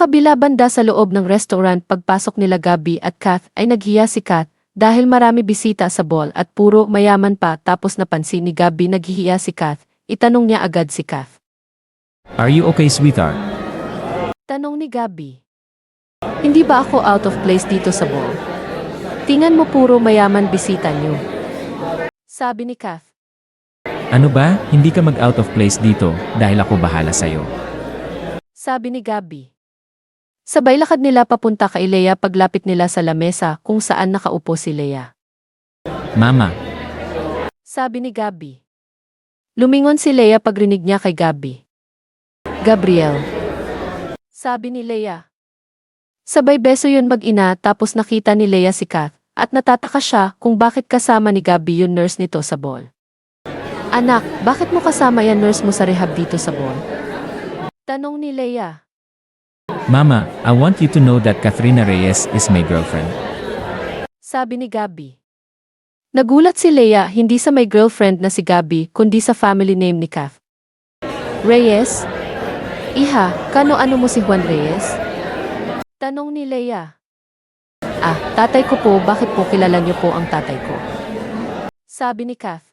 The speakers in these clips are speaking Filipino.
Kabila banda sa loob ng restaurant pagpasok nila Gabby at Kath ay naghiya si Kath dahil marami bisita sa ball at puro mayaman pa tapos napansin ni Gabby naghihiya si Kath, itanong niya agad si Kath. Are you okay, sweetheart? Tanong ni Gabby. Hindi ba ako out of place dito sa ball? Tingnan mo puro mayaman bisita niyo. Sabi ni Kath. Ano ba, hindi ka mag-out of place dito dahil ako bahala sa'yo. Sabi ni Gabby. Sabay lakad nila papunta kay Leia paglapit nila sa lamesa kung saan nakaupo si Leia. Mama, Sabi ni Gabby. Lumingon si Leia pagrinig niya kay Gabby. Gabriel. Sabi ni Leia. Sabay beso yun mag-ina tapos nakita ni Leia si Kath at natataka siya kung bakit kasama ni Gabby yung nurse nito sa ball. Anak, bakit mo kasama yan nurse mo sa rehab dito sa ball? Tanong ni Leia. Mama, I want you to know that Kathrina Reyes is my girlfriend. Sabi ni Gabby. Nagulat si Leia hindi sa may girlfriend na si Gabby kundi sa family name ni Kath. Reyes? Iha, kano-ano mo si Juan Reyes? Tanong ni Leia. Ah, tatay ko po, bakit po kilala niyo po ang tatay ko? Sabi ni Kath.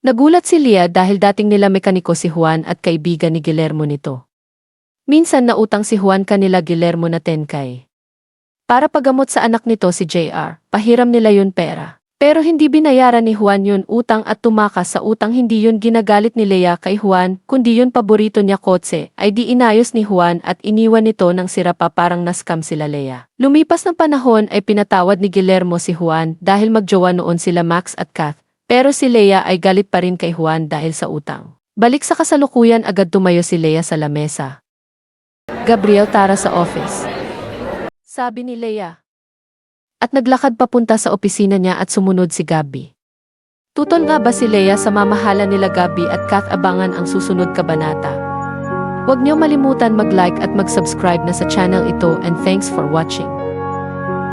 Nagulat si Leia dahil dating nila mekaniko si Juan at kaibigan ni Guillermo nito. Minsan nautang si Juan kanila Guillermo na 10K. Para pagamot sa anak nito si JR, pahiram nila yun pera. Pero hindi binayaran ni Juan yun utang at tumakas sa utang hindi yun ginagalit ni Leia kay Juan, kundi yun paborito niya kotse, ay di inayos ni Juan at iniwan nito ng sira pa parang naskam sila Leia. Lumipas ng panahon ay pinatawad ni Guillermo si Juan dahil magjowa noon sila Max at Kath. Pero si Leia ay galit pa rin kay Juan dahil sa utang. Balik sa kasalukuyan agad tumayo si Leia sa lamesa. Gabriel, tara sa office. Sabi ni Leia. At naglakad papunta sa opisina niya at sumunod si Gabby. Tutol nga ba si Leia sa mamahala nila Gabby at Kath? Abangan ang susunod kabanata. Huwag niyo malimutan mag-like at mag-subscribe na sa channel ito and thanks for watching.